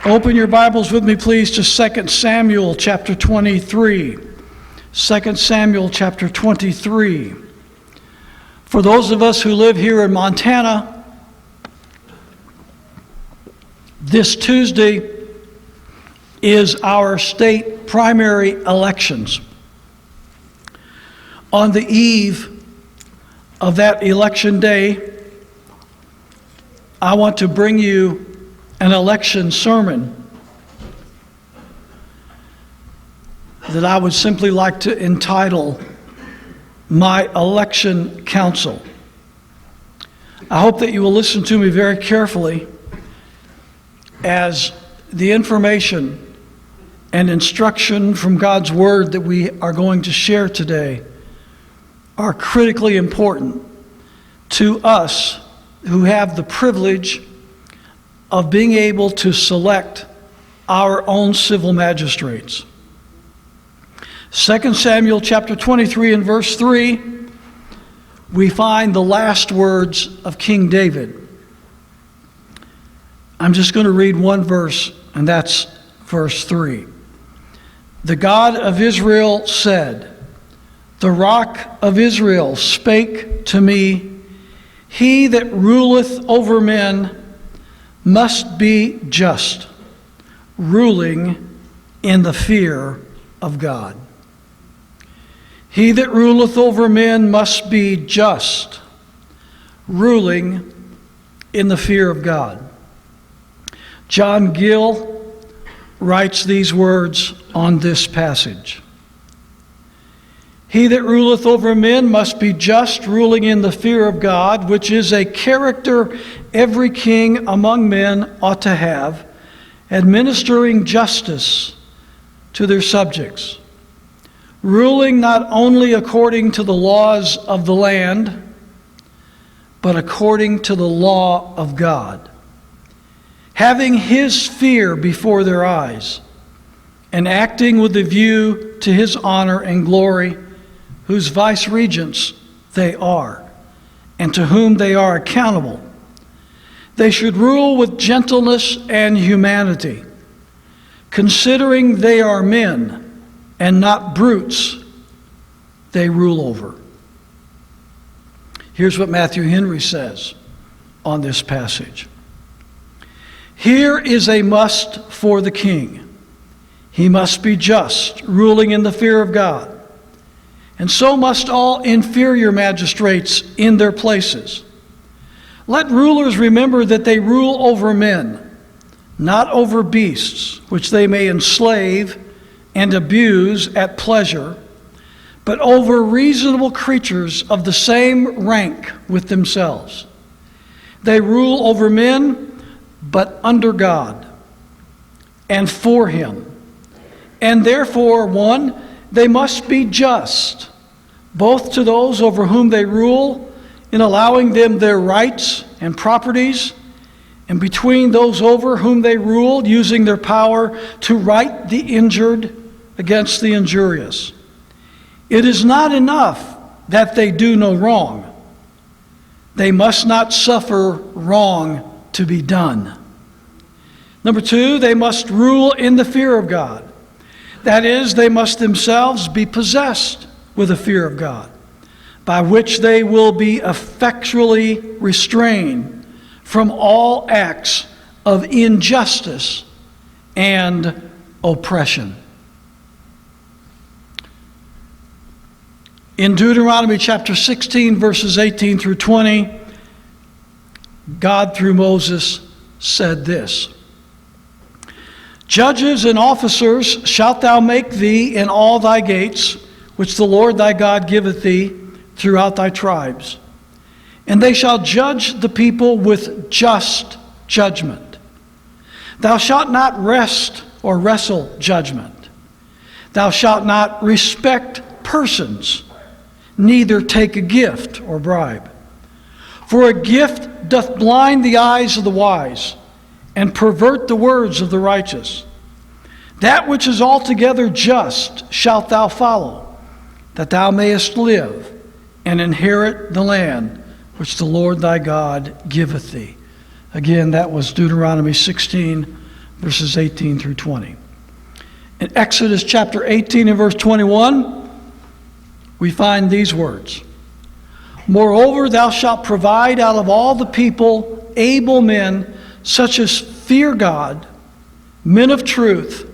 Open your Bibles with me, please, to 2 Samuel chapter 23. 2 Samuel chapter 23. For those of us who live here in Montana, this Tuesday is our state primary elections. On the eve of that election day, I want to bring you an election sermon that I would simply like to entitle My Election Counsel. I hope that you will listen to me very carefully, as the information and instruction from God's Word that we are going to share today are critically important to us who have the privilege of being able to select our own civil magistrates. 2 Samuel chapter 23 and verse 3, we find the last words of King David. I'm just going to read one verse, and that's verse 3. The God of Israel said, "The rock of Israel spake to me, He that ruleth over men must be just, ruling in the fear of God." He that ruleth over men must be just, ruling in the fear of God. John Gill writes these words on this passage. He that ruleth over men must be just, ruling in the fear of God, which is a character every king among men ought to have, administering justice to their subjects, ruling not only according to the laws of the land, but according to the law of God, having His fear before their eyes, and acting with a view to His honor and glory, whose vice-regents they are, and to whom they are accountable. They should rule with gentleness and humanity, considering they are men and not brutes they rule over. Here's what Matthew Henry says on this passage. Here is a must for the king. He must be just, ruling in the fear of God. And so must all inferior magistrates in their places. Let rulers remember that they rule over men, not over beasts, which they may enslave and abuse at pleasure, but over reasonable creatures of the same rank with themselves. They rule over men, but under God and for Him. And therefore, one, they must be just, both to those over whom they rule, in allowing them their rights and properties, and between those over whom they rule, using their power to right the injured against the injurious. It is not enough that they do no wrong. They must not suffer wrong to be done. Number two, they must rule in the fear of God. That is, they must themselves be possessed with a fear of God, by which they will be effectually restrained from all acts of injustice and oppression. In Deuteronomy chapter 16, verses 18 through 20, God through Moses said this: "Judges and officers shalt thou make thee in all thy gates, which the Lord thy God giveth thee throughout thy tribes. And they shall judge the people with just judgment. Thou shalt not wrest or wrestle judgment. Thou shalt not respect persons, neither take a gift or bribe. For a gift doth blind the eyes of the wise, and pervert the words of the righteous. That which is altogether just shalt thou follow, that thou mayest live and inherit the land which the Lord thy God giveth thee." Again, that was Deuteronomy 16, verses 18 through 20. In Exodus chapter 18 and verse 21, we find these words. Moreover, thou shalt provide out of all the people able men, such as fear God, men of truth,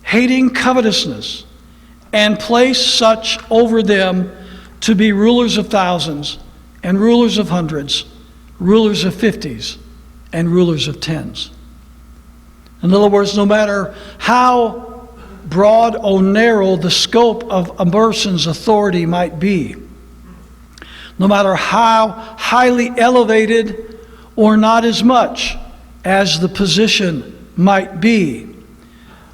hating covetousness, and place such over them to be rulers of thousands, and rulers of hundreds, rulers of fifties, and rulers of tens. In other words, no matter how broad or narrow the scope of a person's authority might be, no matter how highly elevated or not as much as the position might be,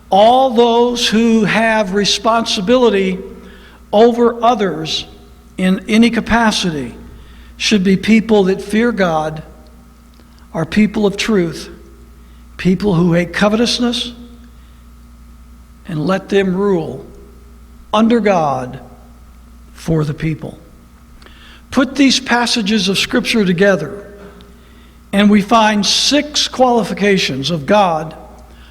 all those who have responsibility over others in any capacity should be people that fear God, are people of truth, people who hate covetousness, and let them rule under God for the people. Put these passages of Scripture together, and we find 6 qualifications of God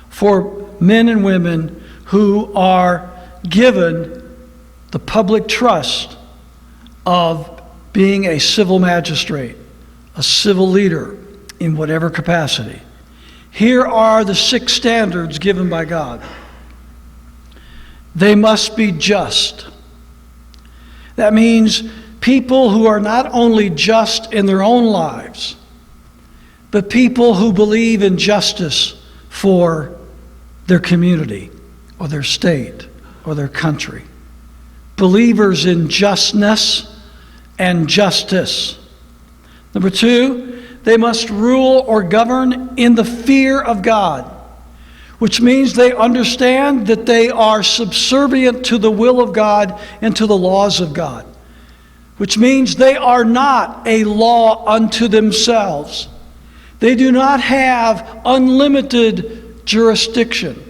for men and women who are given the public trust of being a civil magistrate, a civil leader in whatever capacity. Here are the 6 standards given by God. They must be just. That means people who are not only just in their own lives, but people who believe in justice for their community or their state or their country. Believers in justness and justice. Number 2, they must rule or govern in the fear of God, which means they understand that they are subservient to the will of God and to the laws of God, which means they are not a law unto themselves. They do not have unlimited jurisdiction,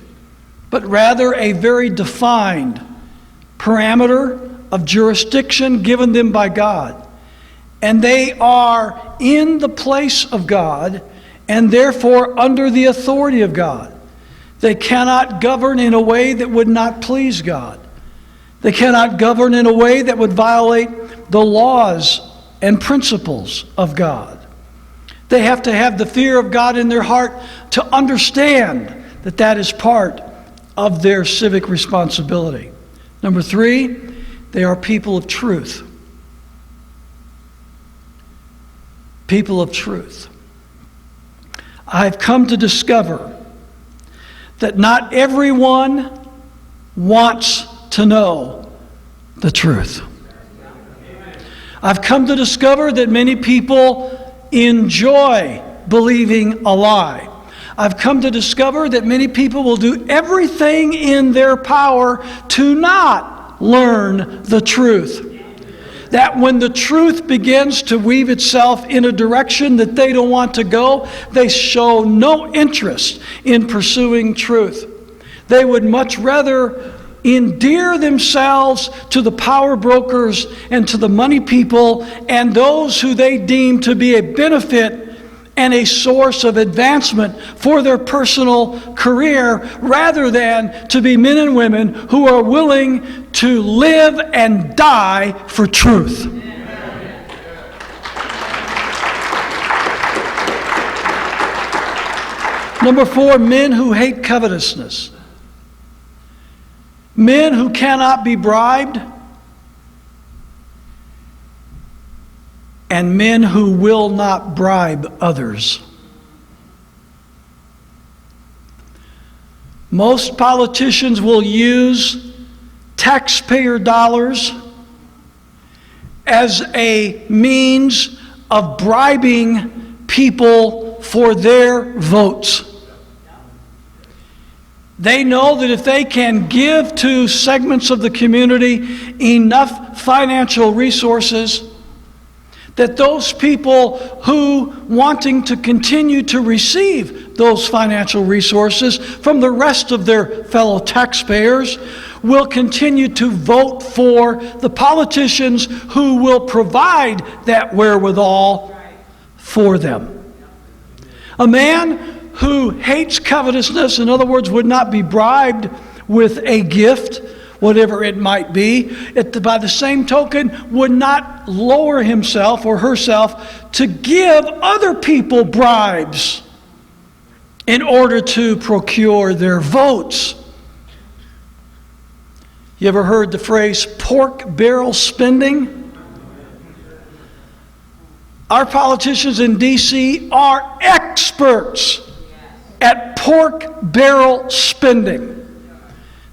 but rather a very defined parameter of jurisdiction given them by God. And they are in the place of God and therefore under the authority of God. They cannot govern in a way that would not please God. They cannot govern in a way that would violate the laws and principles of God. They have to have the fear of God in their heart to understand that that is part of their civic responsibility. Number 3, they are people of truth. People of truth. I've come to discover that not everyone wants to know the truth. I've come to discover that many people enjoy believing a lie. I've come to discover that many people will do everything in their power to not learn the truth. That when the truth begins to weave itself in a direction that they don't want to go, they show no interest in pursuing truth. They would much rather endear themselves to the power brokers and to the money people and those who they deem to be a benefit and a source of advancement for their personal career, rather than to be men and women who are willing to live and die for truth. Number 4, men who hate covetousness. Men who cannot be bribed, and men who will not bribe others. Most politicians will use taxpayer dollars as a means of bribing people for their votes. They know that if they can give to segments of the community enough financial resources, that those people who, wanting to continue to receive those financial resources from the rest of their fellow taxpayers, will continue to vote for the politicians who will provide that wherewithal for them. A man who hates covetousness, in other words, would not be bribed with a gift, whatever it might be, by the same token, would not lower himself or herself to give other people bribes in order to procure their votes. You ever heard the phrase pork barrel spending? Our politicians in D.C. are experts at pork barrel spending.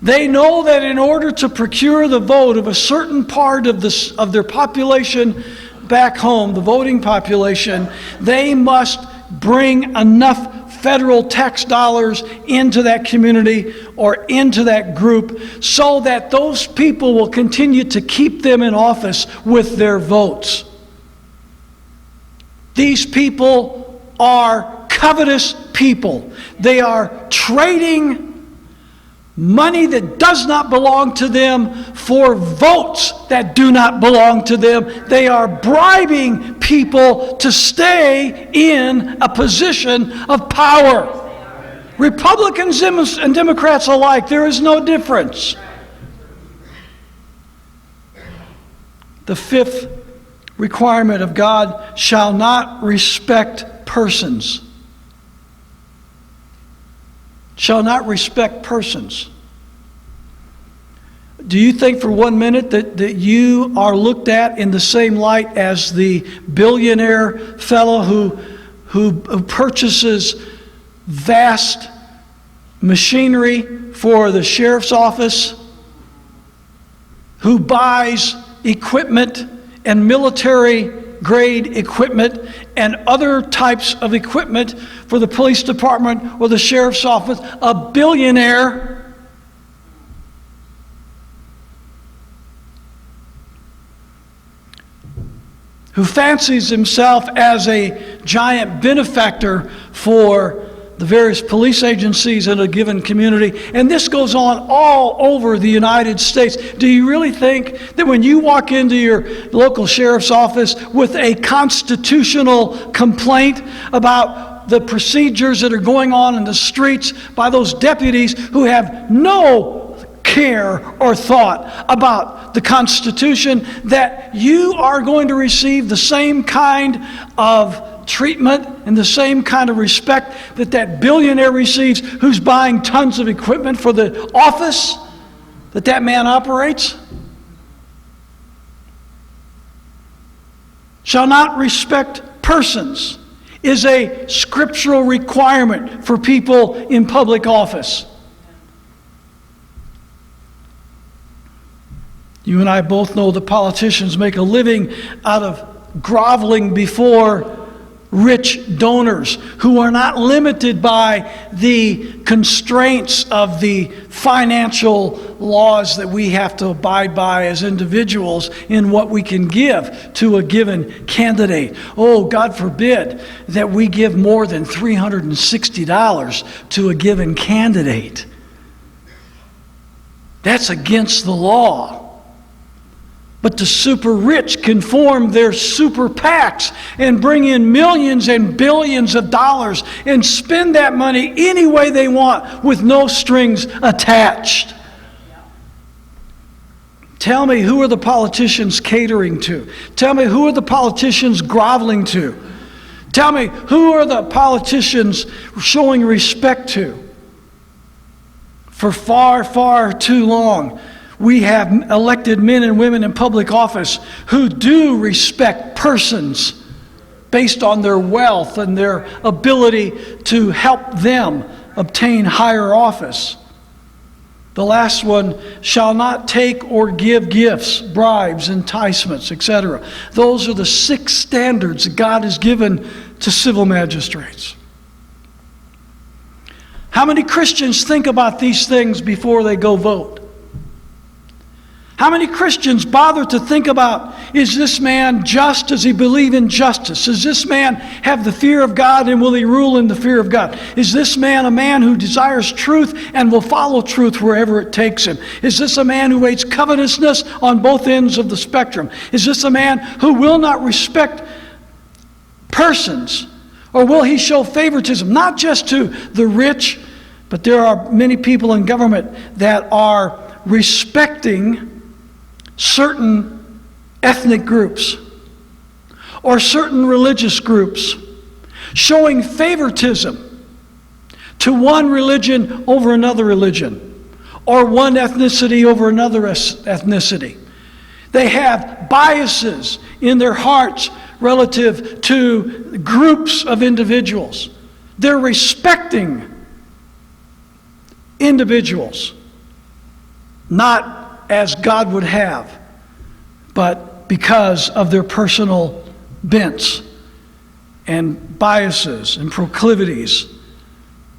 They know that in order to procure the vote of a certain part of their population back home, the voting population, they must bring enough federal tax dollars into that community or into that group so that those people will continue to keep them in office with their votes. These people are covetous people. They are trading money that does not belong to them for votes that do not belong to them. They are bribing people to stay in a position of power. Republicans and Democrats alike, there is no difference. The fifth requirement of God shall not respect persons. Shall not respect persons. Do you think for 1 minute that you are looked at in the same light as the billionaire fellow who purchases vast machinery for the sheriff's office, who buys equipment and military-grade equipment and other types of equipment for the police department or the sheriff's office, a billionaire who fancies himself as a giant benefactor for the various police agencies in a given community. And this goes on all over the United States. Do you really think that when you walk into your local sheriff's office with a constitutional complaint about the procedures that are going on in the streets by those deputies who have no care or thought about the Constitution, that you are going to receive the same kind of treatment and the same kind of respect that billionaire receives who's buying tons of equipment for the office that man operates? Shall not respect persons is a scriptural requirement for people in public office. You and I both know that politicians make a living out of groveling before rich donors who are not limited by the constraints of the financial laws that we have to abide by as individuals in what we can give to a given candidate. Oh, God forbid that we give more than $360 to a given candidate. That's against the law. But the super rich can form their super PACs and bring in millions and billions of dollars and spend that money any way they want with no strings attached. Tell me, who are the politicians catering to? Tell me, who are the politicians groveling to? Tell me, who are the politicians showing respect to? For far, far too long, we have elected men and women in public office who do respect persons based on their wealth and their ability to help them obtain higher office. The last one, shall not take or give gifts, bribes, enticements, etc. Those are the 6 standards that God has given to civil magistrates. How many Christians think about these things before they go vote? How many Christians bother to think about, is this man just? Does he believe in justice? Does this man have the fear of God, and will he rule in the fear of God? Is this man a man who desires truth and will follow truth wherever it takes him? Is this a man who hates covetousness on both ends of the spectrum? Is this a man who will not respect persons, Or will he show favoritism, not just to the rich, but there are many people in government that are respecting certain ethnic groups or certain religious groups, showing favoritism to one religion over another religion, or one ethnicity over another ethnicity. They have biases in their hearts relative to groups of individuals. They're respecting individuals, not as God would have, but because of their personal bents and biases and proclivities.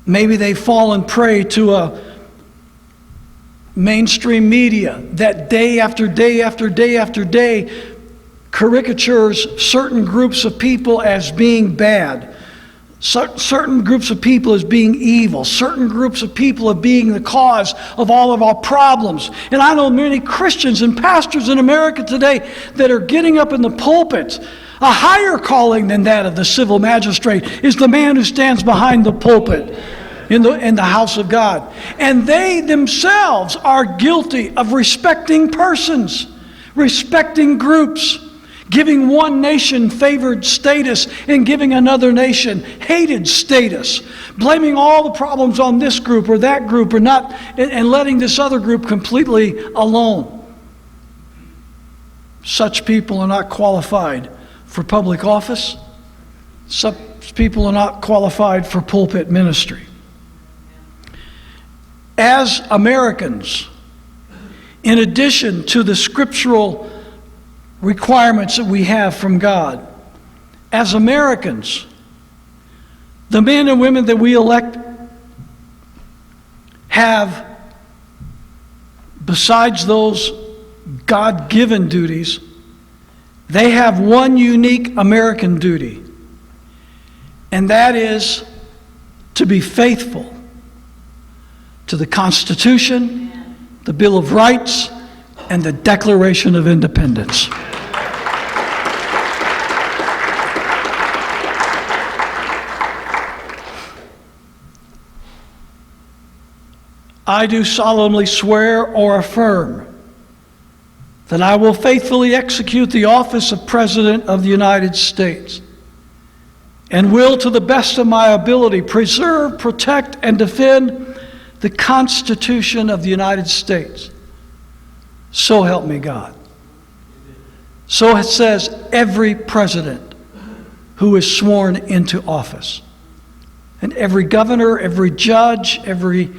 Maybe they've fallen prey to a mainstream media that day after day after day after day caricatures certain groups of people as being bad, certain groups of people as being evil, certain groups of people as being the cause of all of our problems. And I know many Christians and pastors in America today that are getting up in the pulpit. A higher calling than that of the civil magistrate is the man who stands behind the pulpit in the house of God. And they themselves are guilty of respecting persons, respecting groups, giving one nation favored status and giving another nation hated status, blaming all the problems on this group or that group or not, and letting this other group completely alone. Such people are not qualified for public office. Such people are not qualified for pulpit ministry. As Americans, in addition to the scriptural requirements that we have from God, as Americans, the men and women that we elect have, besides those God-given duties, they have one unique American duty, and that is to be faithful to the Constitution, the Bill of Rights, and the Declaration of Independence. I do solemnly swear or affirm that I will faithfully execute the office of President of the United States and will, to the best of my ability, preserve, protect, and defend the Constitution of the United States. So help me God. So it says every president who is sworn into office, and every governor, every judge, every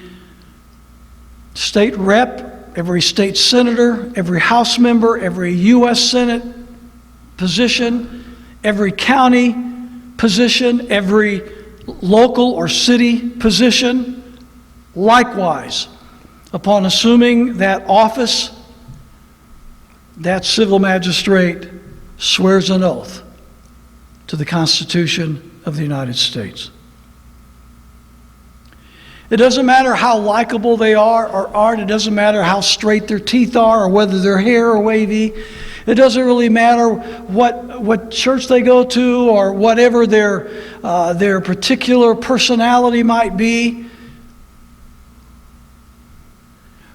state rep, every state senator, every House member, every U.S. Senate position, every county position, every local or city position. Likewise, upon assuming that office, that civil magistrate swears an oath to the Constitution of the United States. It doesn't matter how likable they are or aren't. It doesn't matter how straight their teeth are or whether their hair are wavy. It doesn't really matter what church they go to or whatever their particular personality might be.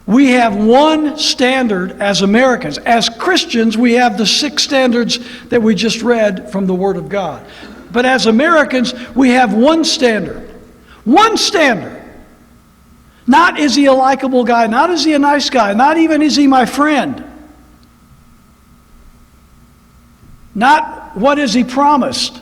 We have one standard as Americans. As Christians, we have the 6 standards that we just read from the Word of God. But as Americans, we have one standard. One standard. Not is he a likable guy, not is he a nice guy, not even is he my friend. Not what has he promised.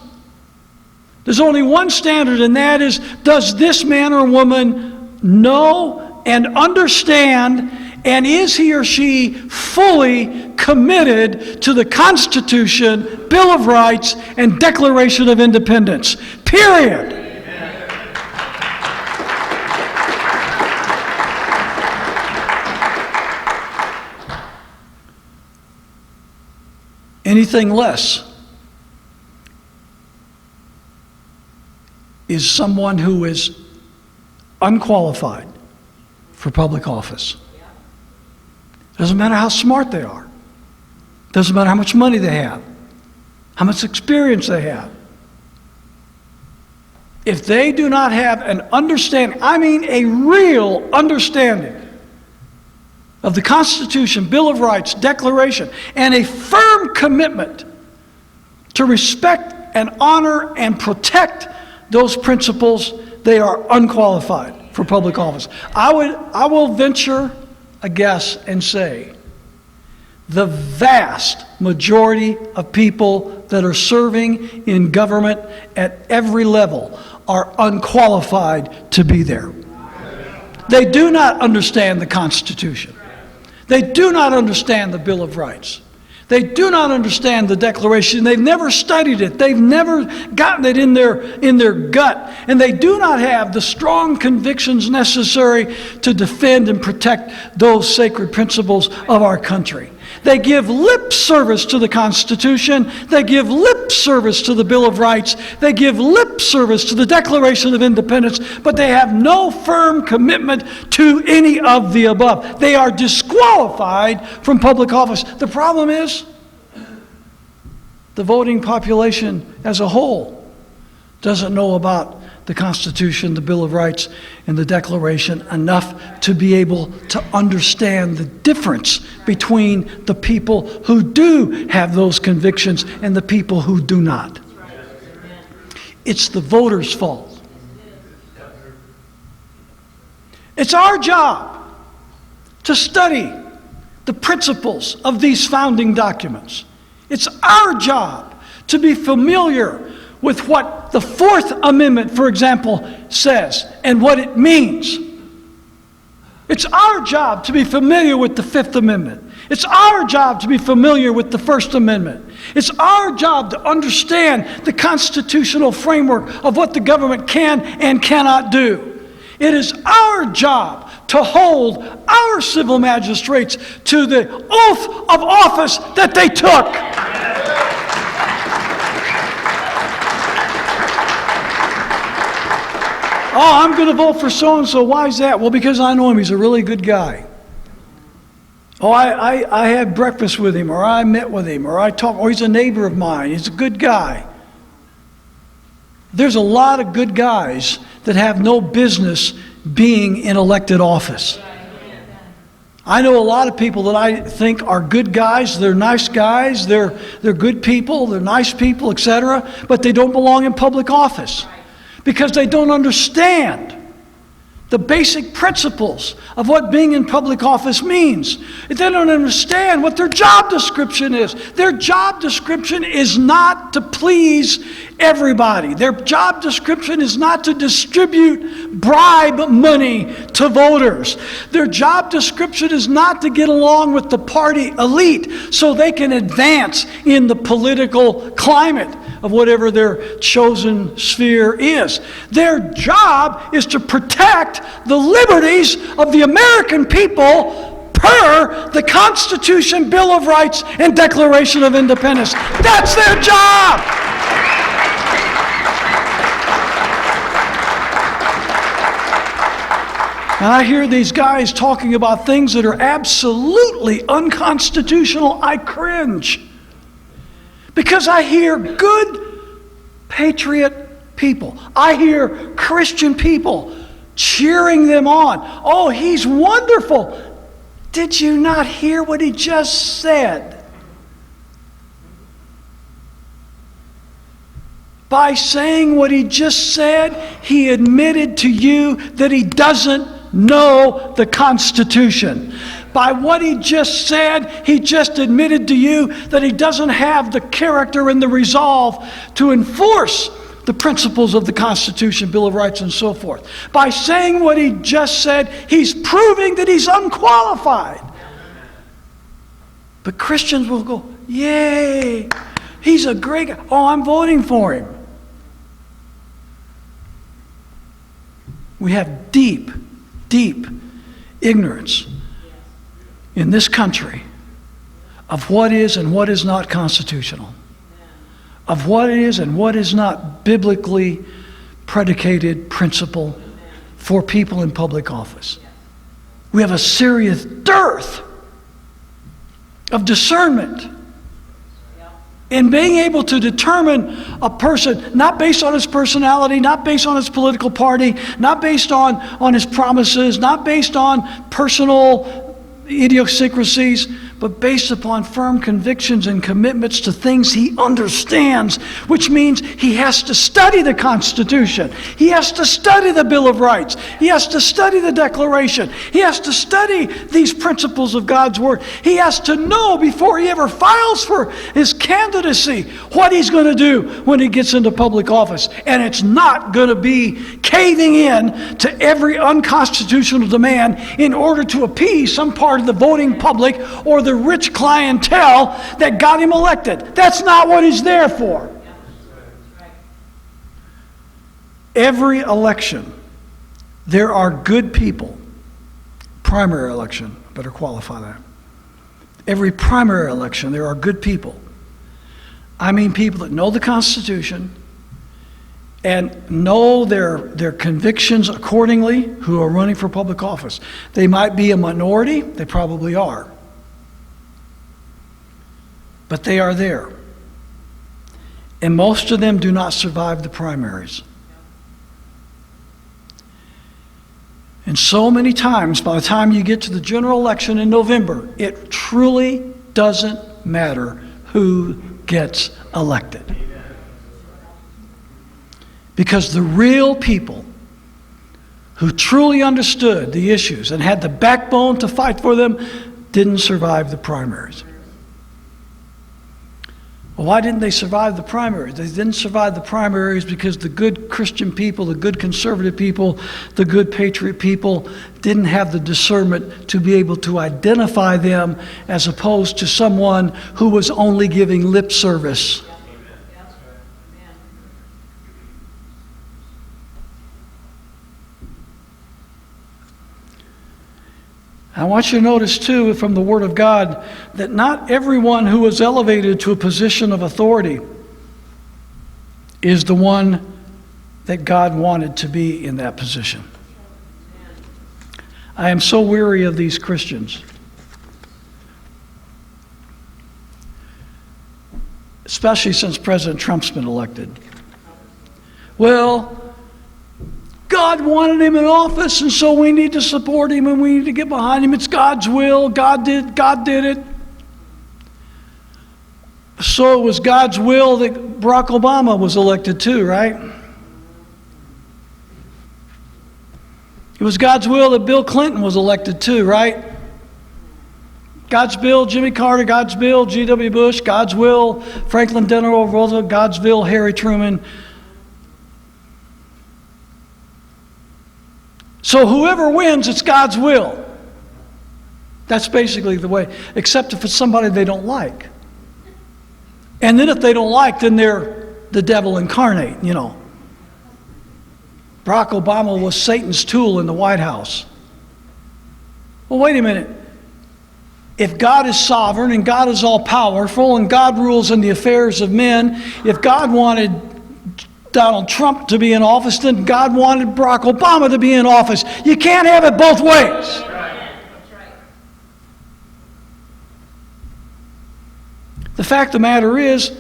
There's only one standard, and that is, does this man or woman know and understand, and is he or she fully committed to the Constitution, Bill of Rights, and Declaration of Independence? Period. Anything less is someone who is unqualified for public office. Doesn't matter how smart they are. Doesn't matter how much money they have, how much experience they have. if they do not have an understanding, I mean a real understanding of the Constitution, Bill of Rights, Declaration, and a firm commitment to respect and honor and protect those principles, they are unqualified for public office. I will venture a guess and say the vast majority of people that are serving in government at every level are unqualified to be there. They do not understand the Constitution. They do not understand the Bill of Rights. They do not understand the Declaration. They've never studied it. They've never gotten it in their gut. And they do not have the strong convictions necessary to defend and protect those sacred principles of our country. They give lip service to the Constitution. They give lip service to the Bill of Rights. They give lip service to the Declaration of Independence, but they have no firm commitment to any of the above. They are disqualified from public office. The problem is the voting population as a whole doesn't know about the Constitution, the Bill of Rights, and the Declaration enough to be able to understand the difference between the people who do have those convictions and the people who do not. It's the voters' fault. It's our job to study the principles of these founding documents. It's our job to be familiar with what the Fourth Amendment, for example, says and what it means. It's our job to be familiar with the Fifth Amendment. It's our job to be familiar with the First Amendment. It's our job to understand the constitutional framework of what the government can and cannot do. It is our job to hold our civil magistrates to the oath of office that they took. Oh, I'm going to vote for so-and-so. Why is that? Well, because I know him. He's a really good guy. Oh, I had breakfast with him, or I met with him, or I talked, or he's a neighbor of mine. He's a good guy. There's a lot of good guys that have no business being in elected office. I know a lot of people that I think are good guys. They're nice guys. They're good people. They're nice people, etc. But they don't belong in public office, because they don't understand the basic principles of what being in public office means. They don't understand what their job description is. Their job description is not to please everybody. Their job description is not to distribute bribe money to voters. Their job description is not to get along with the party elite so they can advance in the political climate of whatever their chosen sphere is. Their job is to protect the liberties of the American people per the Constitution, Bill of Rights, and Declaration of Independence. That's their job. And I hear these guys talking about things that are absolutely unconstitutional. I cringe. Because I hear good patriot people. I hear Christian people cheering them on. Oh, he's wonderful. Did you not hear what he just said? By saying what he just said, he admitted to you that he doesn't know the Constitution. By what he just said, he just admitted to you that he doesn't have the character and the resolve to enforce the principles of the Constitution, Bill of Rights, and so forth. By saying what he just said, he's proving that he's unqualified. But Christians will go, yay, he's a great guy. Oh, I'm voting for him. We have deep, deep ignorance in this country of what is and what is not constitutional, of what is and what is not biblically predicated principle for people in public office. We have a serious dearth of discernment in being able to determine a person, not based on his personality, not based on his political party, not based on his promises, not based on personal idiosyncrasies, but based upon firm convictions and commitments to things he understands, which means he has to study the Constitution. He has to study the Bill of Rights. He has to study the Declaration. He has to study these principles of God's Word. He has to know before he ever files for his candidacy what he's going to do when he gets into public office. And it's not going to be caving in to every unconstitutional demand in order to appease some part of the voting public or the rich clientele that got him elected. That's not what he's there for. Every election, there are good people. Primary election, better qualify that. Every primary election, there are good people. I mean people that know the Constitution and know their convictions accordingly, who are running for public office. They might be a minority, they probably are. But they are there. And most of them do not survive the primaries. And so many times, by the time you get to the general election in November, it truly doesn't matter who gets elected. Because the real people who truly understood the issues and had the backbone to fight for them didn't survive the primaries. Well, why didn't they survive the primaries? They didn't survive the primaries because the good Christian people, the good conservative people, the good patriot people didn't have the discernment to be able to identify them as opposed to someone who was only giving lip service. I want you to notice, too, from the Word of God, that not everyone who was elevated to a position of authority is the one that God wanted to be in that position. I am so weary of these Christians. Especially since President Trump's been elected. Well, God wanted him in office, and so we need to support him and we need to get behind him. It's God's will. God did it. So it was God's will that Barack Obama was elected too, right? It was God's will that Bill Clinton was elected too, right? God's will, Jimmy Carter. God's will, G.W. Bush. God's will, Franklin Delano Roosevelt. God's will, Harry Truman. So whoever wins, it's God's will. That's basically the way, except if it's somebody they don't like. And then if they don't like, then they're the devil incarnate, you know. Barack Obama was Satan's tool in the White House. Well, wait a minute. If God is sovereign and God is all-powerful and God rules in the affairs of men, if God wanted Donald Trump to be in office, then God wanted Barack Obama to be in office. You can't have it both ways. That's right. The fact of the matter is,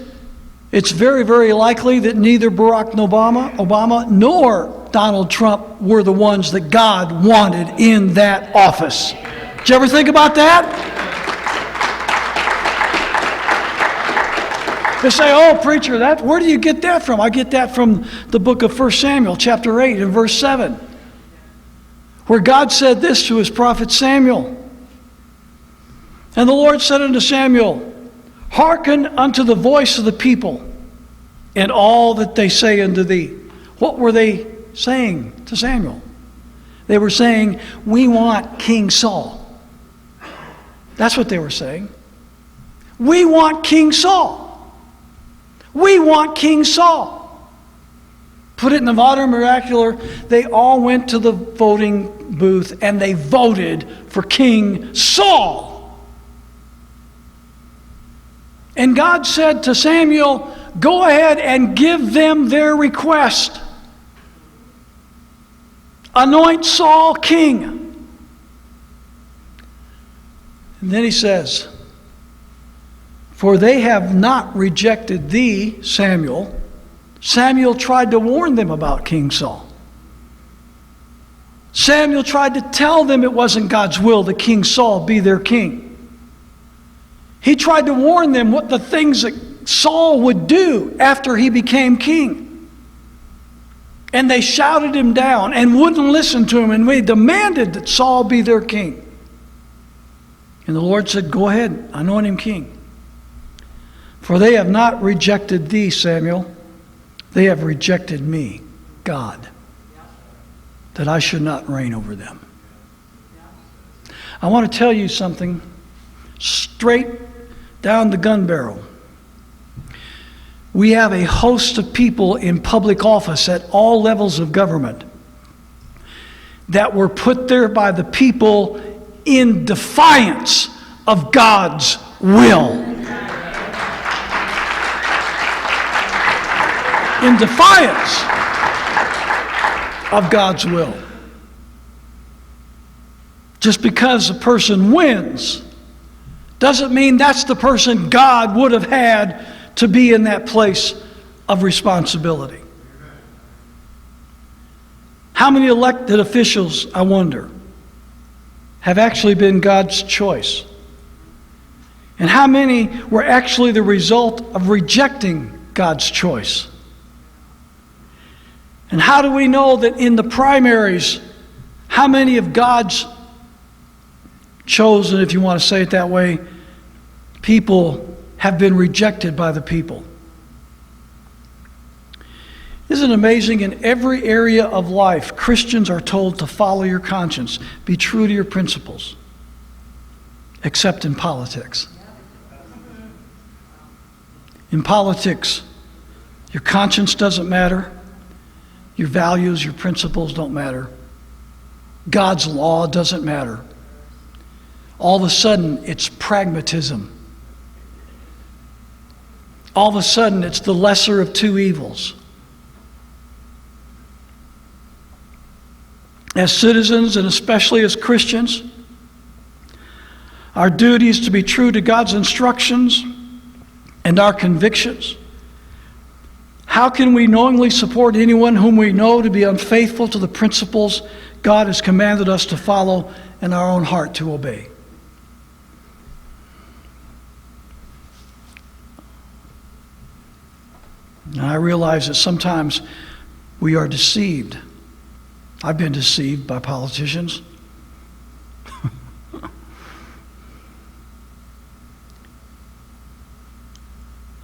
it's very, very likely that neither Barack Obama nor Donald Trump were the ones that God wanted in that office. Did you ever think about that? They say, oh, preacher, where do you get that from? I get that from the book of 1 Samuel, chapter 8 and verse 7, where God said this to his prophet Samuel. And the Lord said unto Samuel, hearken unto the voice of the people and all that they say unto thee. What were they saying to Samuel? They were saying, we want King Saul. That's what they were saying. We want King Saul. We want King Saul. Put it in the modern vernacular, they all went to the voting booth and they voted for King Saul. And God said to Samuel, go ahead and give them their request. Anoint Saul king. And then he says, For they have not rejected thee, Samuel. Samuel tried to warn them about King Saul. Samuel tried to tell them it wasn't God's will that King Saul be their king. He tried to warn them what the things that Saul would do after he became king. And they shouted him down and wouldn't listen to him, and they demanded that Saul be their king. And the Lord said, go ahead, anoint him king. For they have not rejected thee, Samuel. They have rejected me, God, that I should not reign over them. I want to tell you something straight down the gun barrel. We have a host of people in public office at all levels of government that were put there by the people in defiance of God's will. In defiance of God's will. Just because a person wins doesn't mean that's the person God would have had to be in that place of responsibility. How many elected officials, I wonder, have actually been God's choice? And how many were actually the result of rejecting God's choice? And how do we know that in the primaries, how many of God's chosen, if you want to say it that way, people have been rejected by the people? Isn't it amazing? In every area of life, Christians are told to follow your conscience, be true to your principles, except in politics. In politics, your conscience doesn't matter. Your values, your principles don't matter. God's law doesn't matter. All of a sudden, it's pragmatism. All of a sudden, it's the lesser of two evils. As citizens, and especially as Christians, our duty is to be true to God's instructions and our convictions. How can we knowingly support anyone whom we know to be unfaithful to the principles God has commanded us to follow and our own heart to obey? And I realize that sometimes we are deceived. I've been deceived by politicians.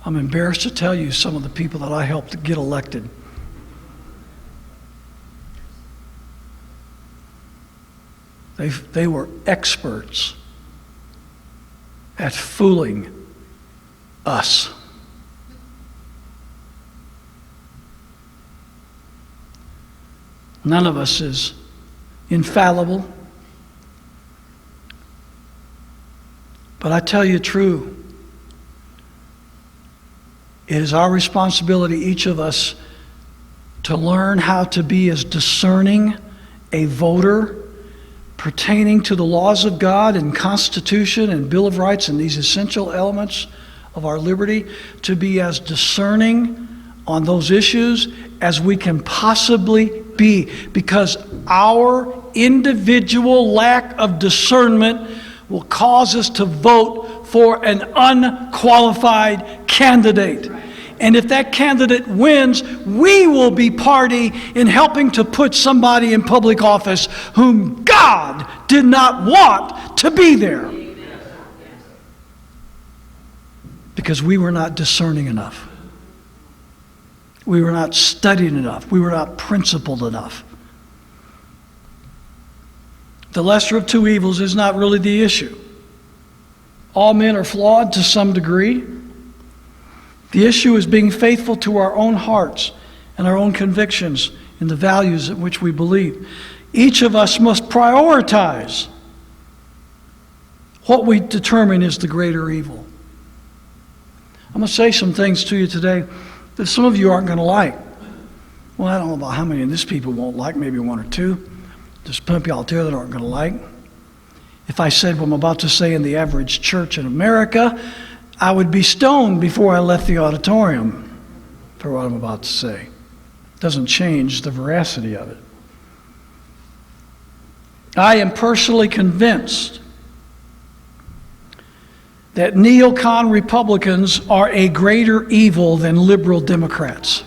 I'm embarrassed to tell you some of the people that I helped get elected. They were experts at fooling us. None of us is infallible. But I tell you true, it is our responsibility, each of us, to learn how to be as discerning a voter pertaining to the laws of God and Constitution and Bill of Rights and these essential elements of our liberty, to be as discerning on those issues as we can possibly be, because our individual lack of discernment will cause us to vote for an unqualified candidate. And if that candidate wins, we will be party in helping to put somebody in public office whom God did not want to be there. Because we were not discerning enough. We were not studied enough. We were not principled enough. The lesser of two evils is not really the issue. All men are flawed to some degree. The issue is being faithful to our own hearts and our own convictions in the values in which we believe. Each of us must prioritize what we determine is the greater evil. I'm going to say some things to you today that some of you aren't going to like. Well, I don't know about how many of these people won't like, maybe one or two. There's plenty out there that aren't going to like. If I said what I'm about to say in the average church in America, I would be stoned before I left the auditorium for what I'm about to say. Doesn't change the veracity of it. I am personally convinced that neocon Republicans are a greater evil than liberal Democrats.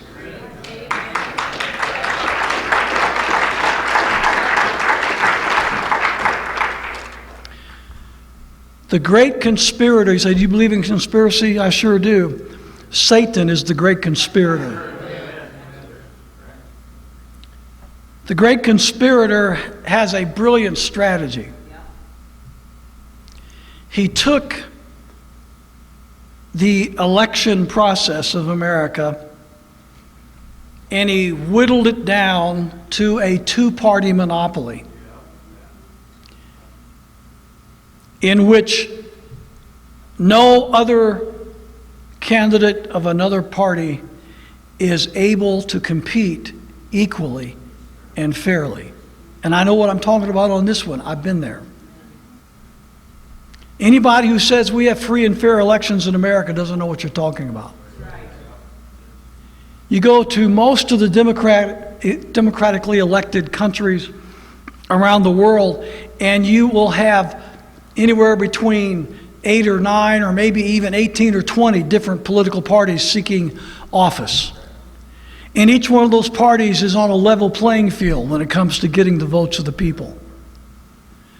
The great conspirator, you say, do you believe in conspiracy? I sure do. Satan is the great conspirator. The great conspirator has a brilliant strategy. He took the election process of America and he whittled it down to a two-party monopoly in which no other candidate of another party is able to compete equally and fairly. And I know what I'm talking about on this one. I've been there. Anybody who says we have free and fair elections in America doesn't know what you're talking about. You go to most of the democratically elected countries around the world, and you will have anywhere between 8 or 9 or maybe even 18 or 20 different political parties seeking office. And each one of those parties is on a level playing field when it comes to getting the votes of the people.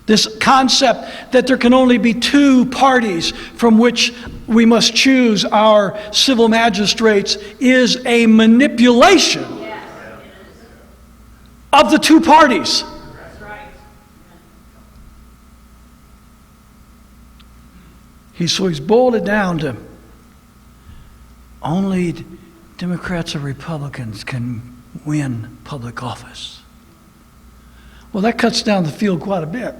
This concept that there can only be two parties from which we must choose our civil magistrates is a manipulation of the two parties. So he's boiled it down to only Democrats or Republicans can win public office. Well, that cuts down the field quite a bit.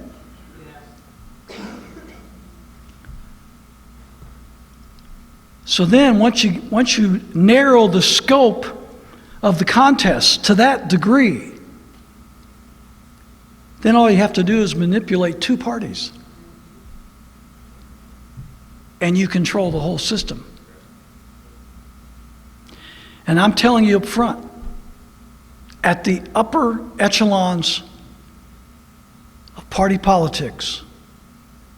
So then once you narrow the scope of the contest to that degree, then all you have to do is manipulate two parties. And you control the whole system. And I'm telling you up front, at the upper echelons of party politics,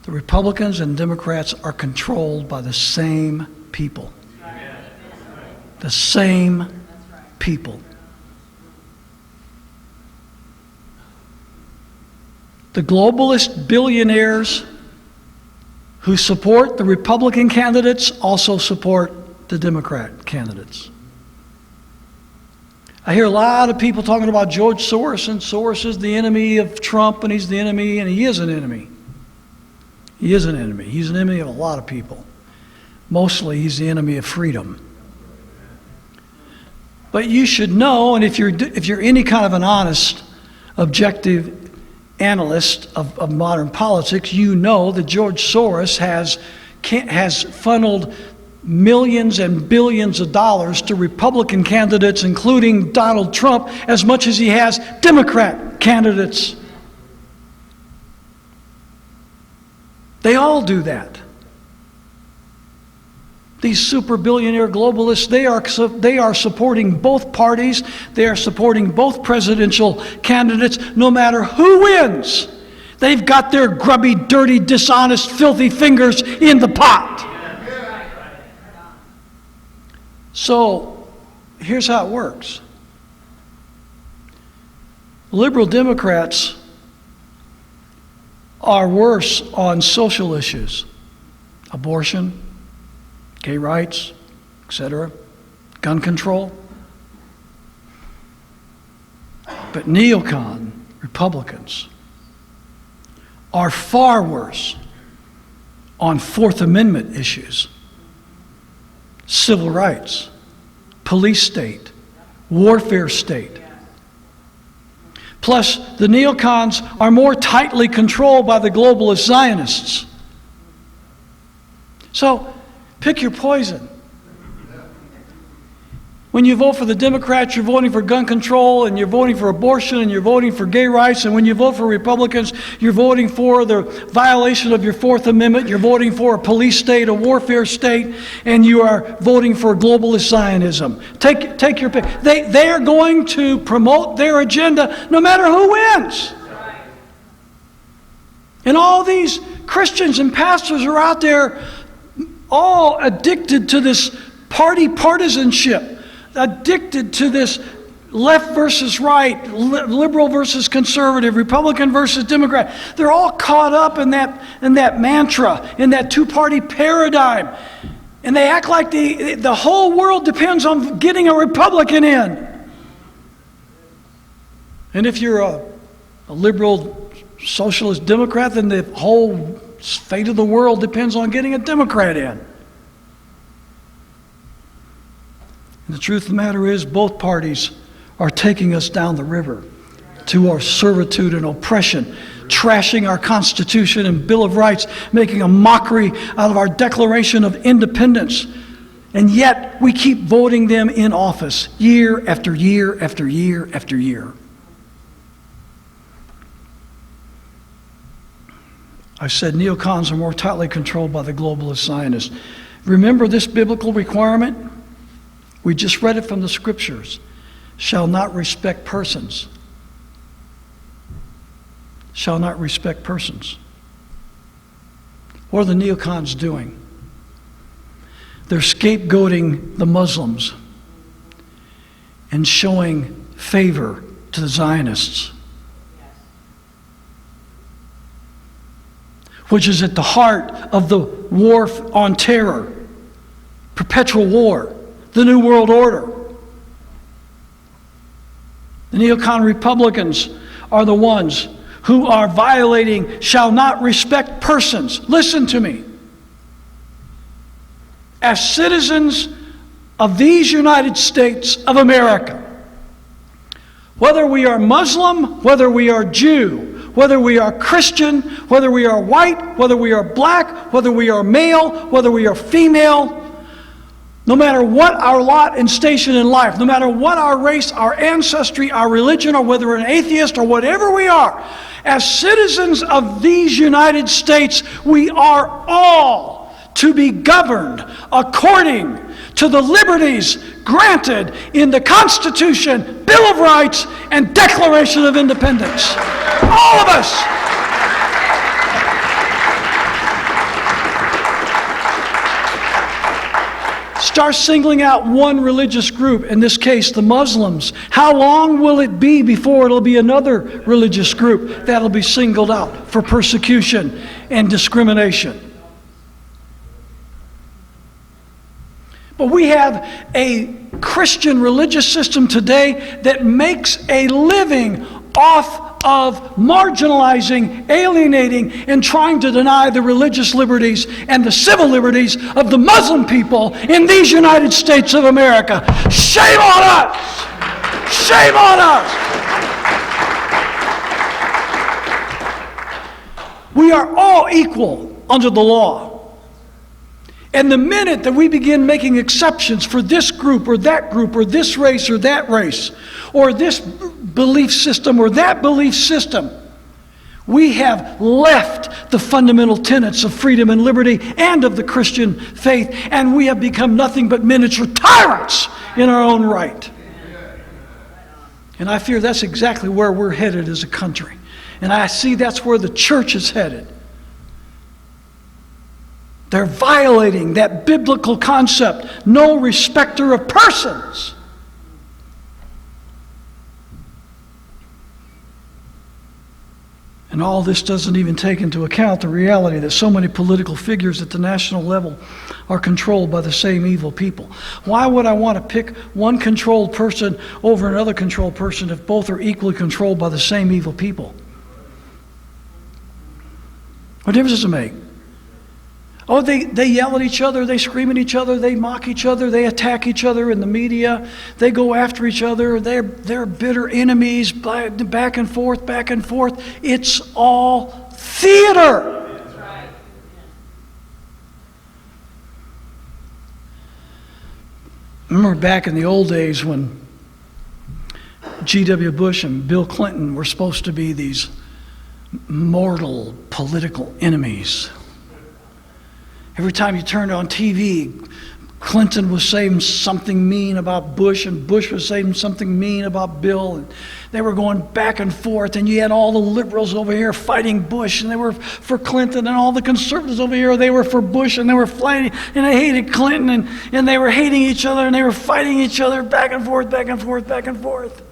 the Republicans and Democrats are controlled by the same people. The same people. The globalist billionaires who support the Republican candidates also support the Democrat candidates. I hear a lot of people talking about George Soros, and Soros is the enemy of Trump, and he's the enemy, and he is an enemy. He is an enemy. He's an enemy of a lot of people. Mostly, he's the enemy of freedom. But you should know, and if you're any kind of an honest, objective analyst of modern politics, you know that George Soros has funneled millions and billions of dollars to Republican candidates, including Donald Trump, as much as he has Democrat candidates. They all do that. These super billionaire globalists, they are supporting both parties. They are supporting both presidential candidates, no matter who wins. They've got their grubby, dirty, dishonest, filthy fingers in the pot. So, here's how it works. Liberal Democrats are worse on social issues. Abortion, gay rights, etc., gun control. But neocon Republicans are far worse on Fourth Amendment issues, civil rights, police state, warfare state. Plus, the neocons are more tightly controlled by the globalist Zionists. So, pick your poison. When you vote for the Democrats, you're voting for gun control, and you're voting for abortion, and you're voting for gay rights. And when you vote for Republicans, you're voting for the violation of your Fourth Amendment. You're voting for a police state, a warfare state, and you are voting for globalist Zionism. Take your pick. They are going to promote their agenda no matter who wins. And all these Christians and pastors are out there all addicted to this party partisanship. Addicted to this left versus right, liberal versus conservative, Republican versus Democrat. They're all caught up in that mantra, in that two-party paradigm. And they act like the whole world depends on getting a Republican in. And if you're a liberal socialist Democrat, then the whole fate of the world depends on getting a Democrat in. And the truth of the matter is, both parties are taking us down the river to our servitude and oppression, trashing our Constitution and Bill of Rights, making a mockery out of our Declaration of Independence. And yet, we keep voting them in office year after year after year after year. I said neocons are more tightly controlled by the globalist Zionists. Remember this biblical requirement? We just read it from the scriptures. Shall not respect persons. Shall not respect persons. What are the neocons doing? They're scapegoating the Muslims and showing favor to the Zionists, which is at the heart of the war on terror, perpetual war. The New World Order. The neocon Republicans are the ones who are violating, shall not respect persons. Listen to me. As citizens of these United States of America, whether we are Muslim, whether we are Jew, whether we are Christian, whether we are white, whether we are black, whether we are male, whether we are female, no matter what our lot and station in life, no matter what our race, our ancestry, our religion, or whether we're an atheist or whatever we are, as citizens of these United States, we are all to be governed according to the liberties granted in the Constitution, Bill of Rights, and Declaration of Independence. All of us. Start singling out one religious group, in this case the Muslims. How long will it be before it'll be another religious group that'll be singled out for persecution and discrimination? But we have a Christian religious system today that makes a living off of marginalizing, alienating, and trying to deny the religious liberties and the civil liberties of the Muslim people in these United States of America. Shame on us! Shame on us! We are all equal under the law. And the minute that we begin making exceptions for this group or this race or that race, or this belief system or that belief system, we have left the fundamental tenets of freedom and liberty and of the Christian faith, and we have become nothing but miniature tyrants in our own right. And I fear that's exactly where we're headed as a country. And I see that's where the church is headed. They're violating that biblical concept, no respecter of persons. And all this doesn't even take into account the reality that so many political figures at the national level are controlled by the same evil people. Why would I want to pick one controlled person over another controlled person if both are equally controlled by the same evil people? What difference does it make? Oh, they yell at each other, they scream at each other, they mock each other, they attack each other in the media, they go after each other, they're bitter enemies, back and forth, back and forth. It's all theater. That's right. I remember back in the old days when G.W. Bush and Bill Clinton were supposed to be these mortal political enemies. Every time you turned on TV, Clinton was saying something mean about Bush, and Bush was saying something mean about Bill. And they were going back and forth, and you had all the liberals over here fighting Bush, and they were for Clinton, and all the conservatives over here, they were for Bush, and they were fighting, and they hated Clinton, and they were hating each other, and they were fighting each other back and forth, back and forth, back and forth.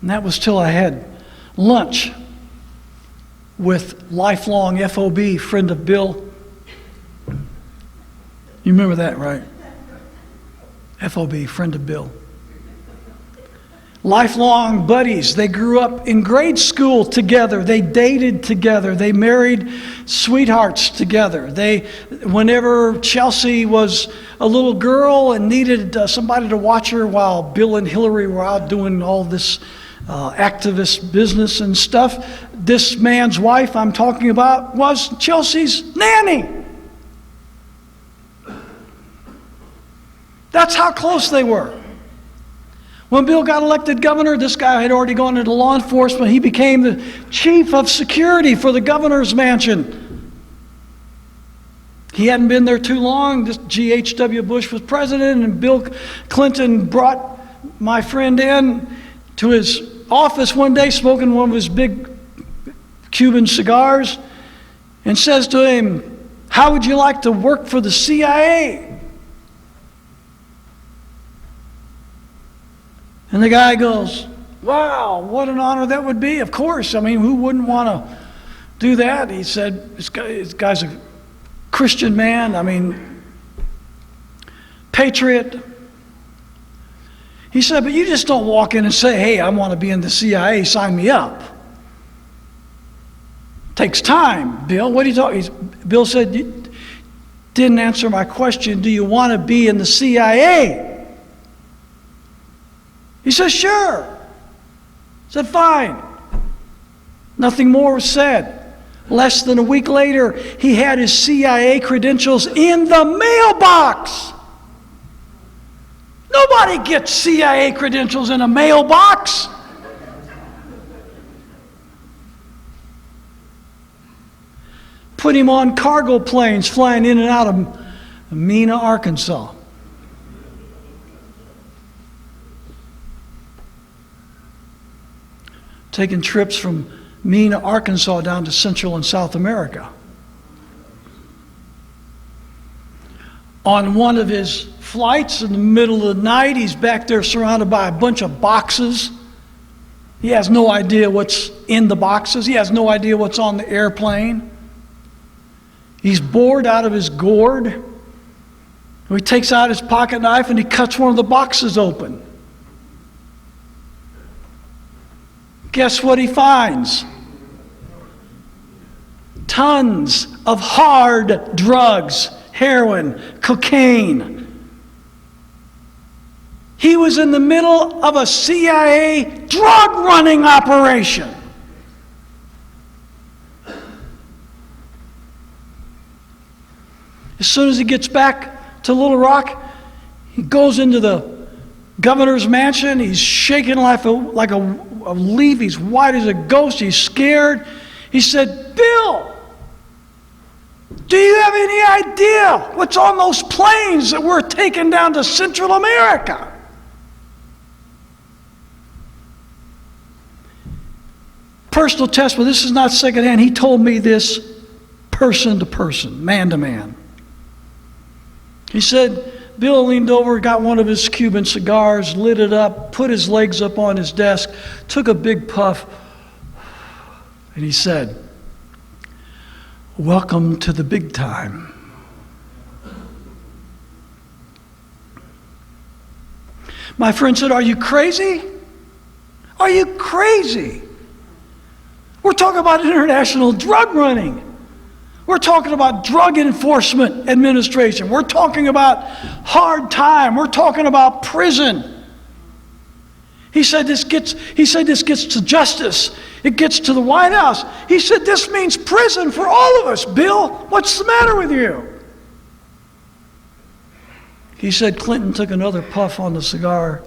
And that was till I had lunch with lifelong FOB, friend of Bill. You remember that, right? FOB, friend of Bill. Lifelong buddies. They grew up in grade school together. They dated together. They married sweethearts together. Whenever Chelsea was a little girl and needed somebody to watch her while Bill and Hillary were out doing all this activist business and stuff, this man's wife I'm talking about was Chelsea's nanny. That's how close they were. When Bill got elected governor, this guy had already gone into law enforcement. He became the chief of security for the governor's mansion. He hadn't been there too long. G.H.W. Bush was president, and Bill Clinton brought my friend in to his office one day, smoking one of his big Cuban cigars, and says to him, "How would you like to work for the CIA?" And the guy goes, "Wow, what an honor that would be. Of course. I mean, who wouldn't want to do that?" He said, this guy's a Christian man. I mean, patriot. He said, "But you just don't walk in and say, 'Hey, I want to be in the CIA, sign me up.' Takes time, Bill. What are you talking?" Bill said, "You didn't answer my question. Do you want to be in the CIA?" He said, "Sure." He said, "Fine." Nothing more was said. Less than a week later, he had his CIA credentials in the mailbox. Nobody gets CIA credentials in a mailbox. Put him on cargo planes flying in and out of Mena, Arkansas. Taking trips from Mena, Arkansas down to Central and South America. On one of his flights in the middle of the night, he's back there surrounded by a bunch of boxes. He has no idea what's in the boxes. He has no idea what's on the airplane. He's bored out of his gourd. He takes out his pocket knife and he cuts one of the boxes open. Guess what he finds? Tons of hard drugs, heroin, cocaine. He was in the middle of a CIA drug running operation. As soon as he gets back to Little Rock, he goes into the governor's mansion. He's shaking like a leaf. He's white as a ghost. He's scared. He said, "Bill, do you have any idea what's on those planes that we're taking down to Central America?" Personal testimony. This is not secondhand. He told me this person to person, man to man. He said, Bill leaned over, got one of his Cuban cigars, lit it up, put his legs up on his desk, took a big puff, and he said, "Welcome to the big time." My friend said, "Are you crazy? Are you crazy? We're talking about international drug running. We're talking about Drug Enforcement Administration. We're talking about hard time. We're talking about prison." He said this gets to justice. It gets to the White House. He said, "This means prison for all of us, Bill. What's the matter with you?" He said Clinton took another puff on the cigar,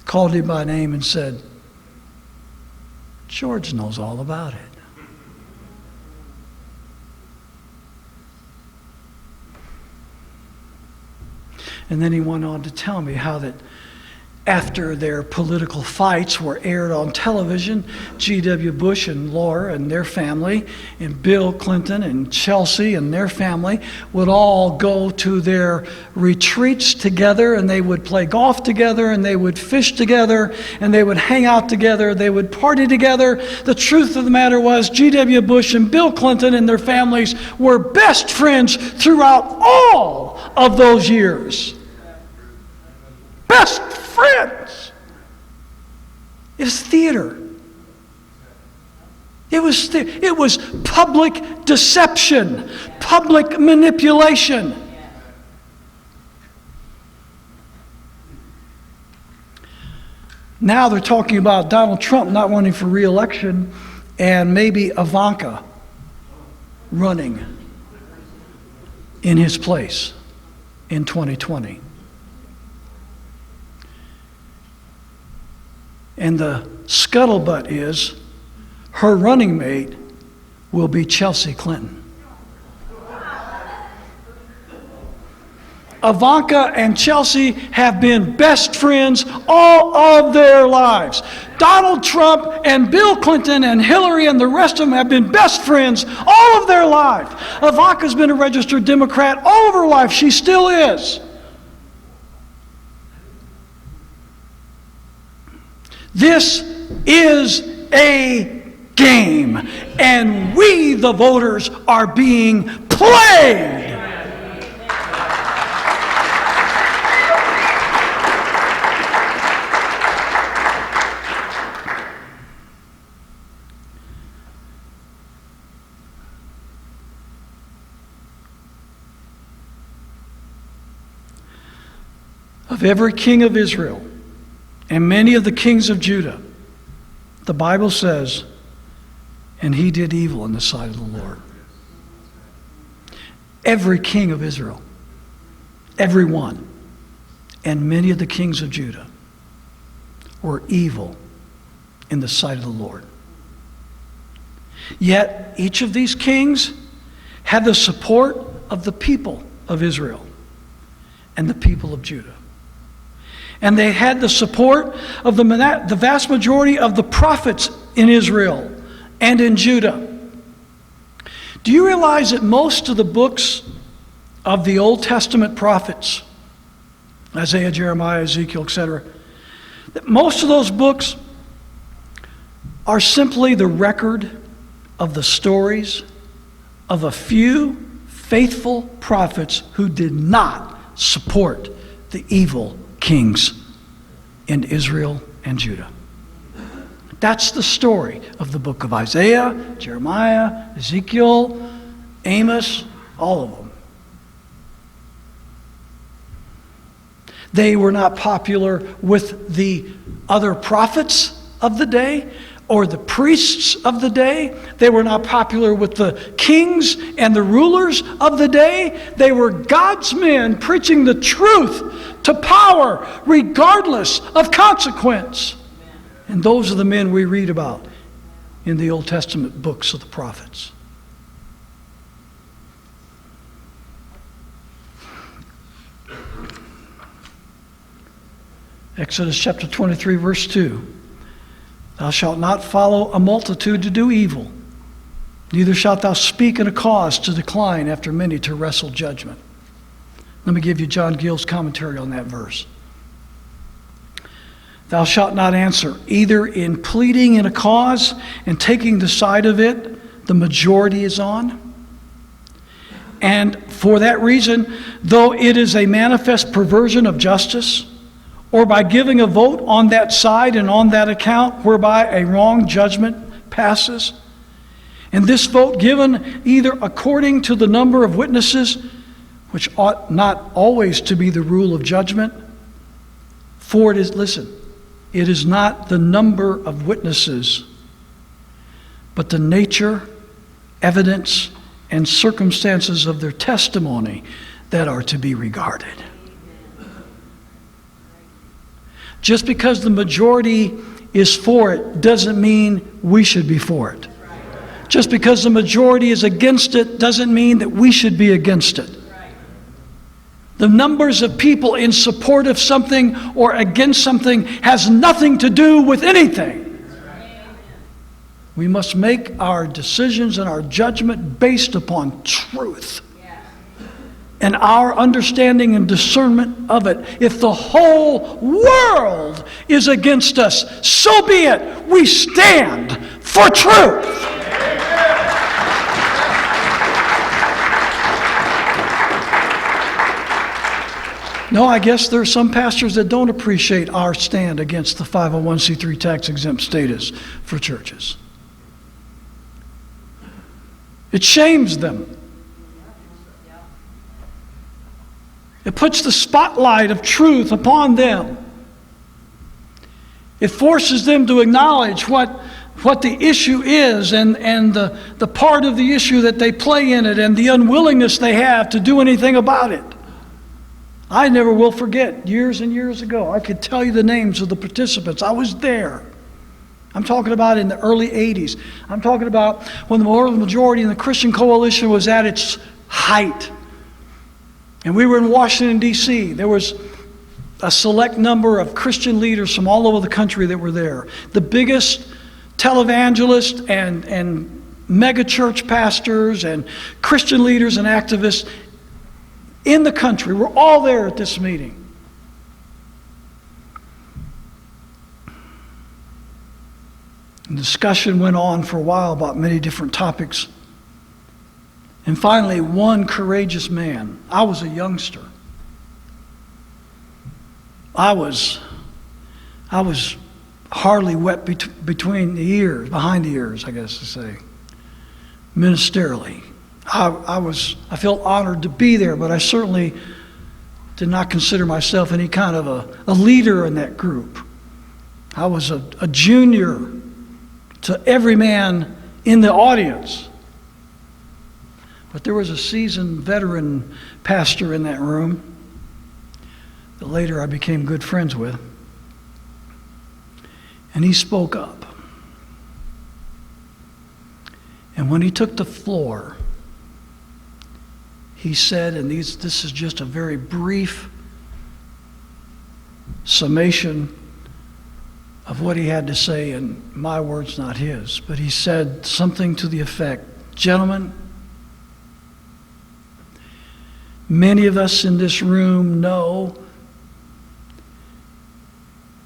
called him by name and said, George knows all about it. And then he went on to tell me how that after their political fights were aired on television, G.W. Bush and Laura and their family, and Bill Clinton and Chelsea and their family would all go to their retreats together, and they would play golf together, and they would fish together, and they would hang out together, they would party together. The truth of the matter was G.W. Bush and Bill Clinton and their families were best friends throughout all of those years. Best friends. It was theater. It was public deception, public manipulation. Now they're talking about Donald Trump not running for re-election and maybe Ivanka running in his place in 2020. And the scuttlebutt is her running mate will be Chelsea Clinton. Ivanka and Chelsea have been best friends all of their lives. Donald Trump and Bill Clinton and Hillary and the rest of them have been best friends all of their life. Ivanka's been a registered Democrat all of her life. She still is. This is a game, and we, the voters, are being played. Of every king of Israel, and many of the kings of Judah, the Bible says, and he did evil in the sight of the Lord. Every king of Israel, every one, and many of the kings of Judah were evil in the sight of the Lord. Yet each of these kings had the support of the people of Israel and the people of Judah. And they had the support of the vast majority of the prophets in Israel and in Judah. Do you realize that most of the books of the Old Testament prophets, Isaiah, Jeremiah, Ezekiel, etc., that most of those books are simply the record of the stories of a few faithful prophets who did not support the evil kings in Israel and Judah. That's the story of the book of Isaiah, Jeremiah, Ezekiel, Amos, all of them. They were not popular with the other prophets of the day or the priests of the day. They were not popular with the kings and the rulers of the day. They were God's men preaching the truth to power regardless of consequence. And those are the men we read about in the Old Testament books of the prophets. Exodus chapter 23, verse 2. Thou shalt not follow a multitude to do evil, neither shalt thou speak in a cause to decline after many to wrestle judgment. Let me give you John Gill's commentary on that verse. Thou shalt not answer, either in pleading in a cause and taking the side of it the majority is on. And for that reason, though it is a manifest perversion of justice, or by giving a vote on that side and on that account whereby a wrong judgment passes, and this vote given either according to the number of witnesses, which ought not always to be the rule of judgment, for it is, listen, it is not the number of witnesses, but the nature, evidence, and circumstances of their testimony that are to be regarded. Just because the majority is for it doesn't mean we should be for it. Just because the majority is against it doesn't mean that we should be against it. The numbers of people in support of something or against something has nothing to do with anything. We must make our decisions and our judgment based upon truth and our understanding and discernment of it. If the whole world is against us, so be it. We stand for truth. No, I guess there are some pastors that don't appreciate our stand against the 501c3 tax-exempt status for churches. It shames them. It puts the spotlight of truth upon them. It forces them to acknowledge what the issue is and the part of the issue that they play in it and the unwillingness they have to do anything about it. I never will forget, years and years ago, I could tell you the names of the participants. I was there. I'm talking about in the early 80s. I'm talking about when the moral majority in the Christian coalition was at its height. And we were in Washington, D.C. There was a select number of Christian leaders from all over the country that were there. The biggest televangelists and mega church pastors and Christian leaders and activists in the country were all there at this meeting. The discussion went on for a while about many different topics. And finally, one courageous man, I was a youngster. I was hardly wet between the ears, behind the ears, I guess to say, ministerially. I felt honored to be there, but I certainly did not consider myself any kind of a leader in that group. I was a junior to every man in the audience. But there was a seasoned veteran pastor in that room that later I became good friends with. And he spoke up. And when he took the floor, he said, and this is just a very brief summation of what he had to say, and my words, not his, but he said something to the effect, "Gentlemen, many of us in this room know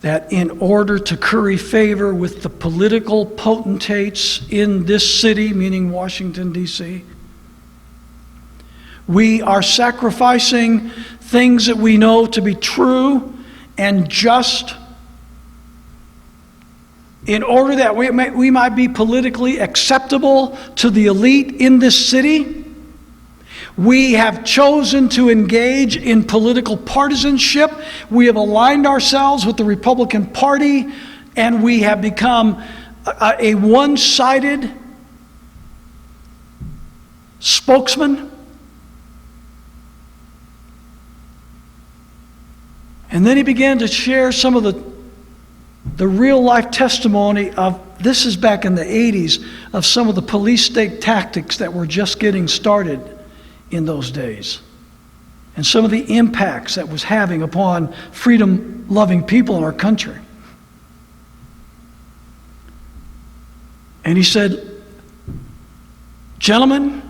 that in order to curry favor with the political potentates in this city," meaning Washington, D.C., we are sacrificing things that we know to be true and just in order that we might be politically acceptable to the elite in this city. We have chosen to engage in political partisanship. We have aligned ourselves with the Republican Party, and we have become a one-sided spokesman. And then he began to share some of the real-life testimony of, this is back in the 80s, of some of the police state tactics that were just getting started in those days. And some of the impacts that was having upon freedom-loving people in our country. And he said, "Gentlemen,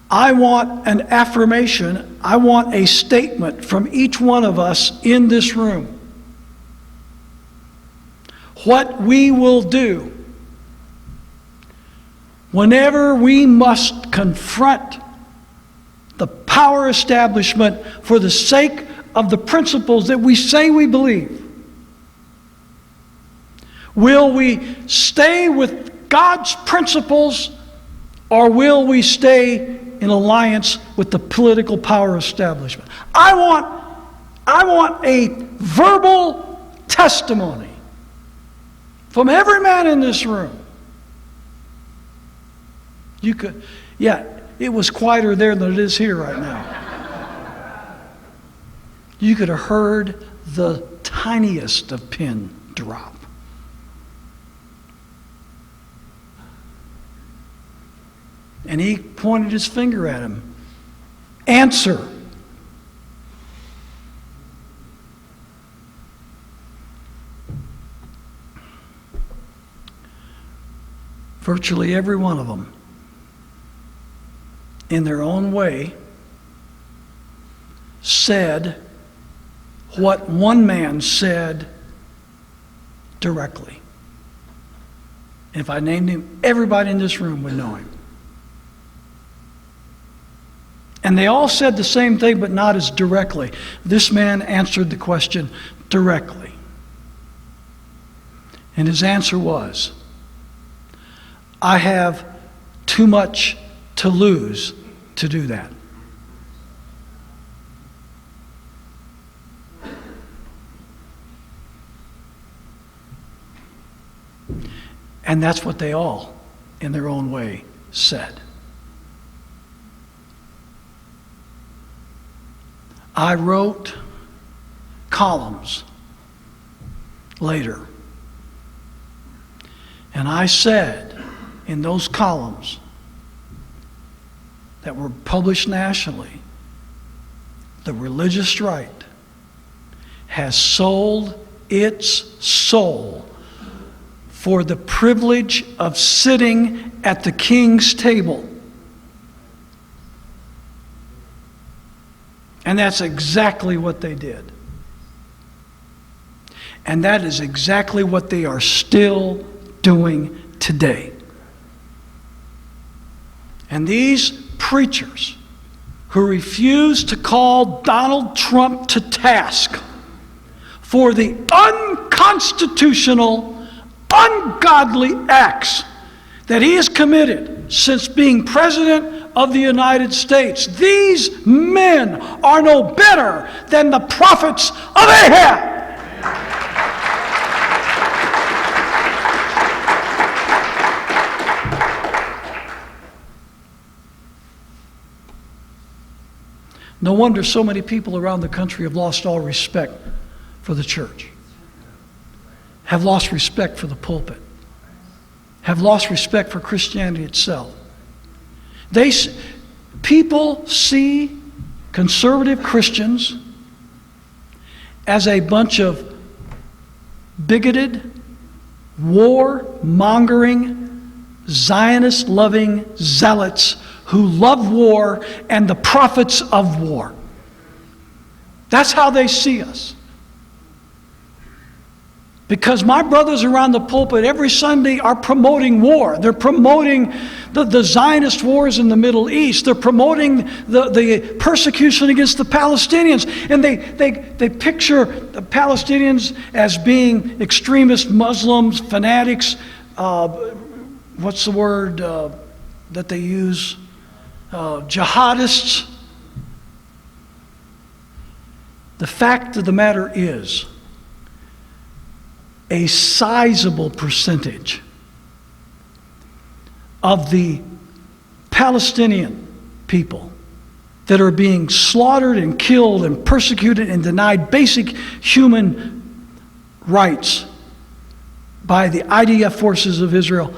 I want an affirmation, I want a statement from each one of us in this room. What we will do whenever we must confront the power establishment for the sake of the principles that we say we believe. Will we stay with God's principles, or will we stay in alliance with the political power establishment?" I want a verbal testimony from every man in this room You could, yeah, it was quieter there than it is here right now. You could have heard the tiniest of pin drop. And he pointed his finger at him. Answer. Virtually every one of them, in their own way, said what one man said directly. And if I named him, everybody in this room would know him. And they all said the same thing, but not as directly. This man answered the question directly. And his answer was, I have too much to lose to do that. And that's what they all, in their own way, said. I wrote columns later, and I said in those columns that were published nationally, the religious right has sold its soul for the privilege of sitting at the king's table. And that's exactly what they did. And that is exactly what they are still doing today. And these preachers who refuse to call Donald Trump to task for the unconstitutional, ungodly acts that he has committed since being president of the United States, these men are no better than the prophets of Ahab. No wonder so many people around the country have lost all respect for the church, have lost respect for the pulpit, have lost respect for Christianity itself. People see conservative Christians as a bunch of bigoted, war-mongering, Zionist-loving zealots who love war and the prophets of war. That's how they see us. Because my brothers around the pulpit every Sunday are promoting war. They're promoting the Zionist wars in the Middle East. They're promoting the persecution against the Palestinians. And they picture the Palestinians as being extremist Muslims, fanatics, what's the word that they use? Jihadists. The fact of the matter is, a sizable percentage of the Palestinian people that are being slaughtered and killed and persecuted and denied basic human rights by the IDF forces of Israel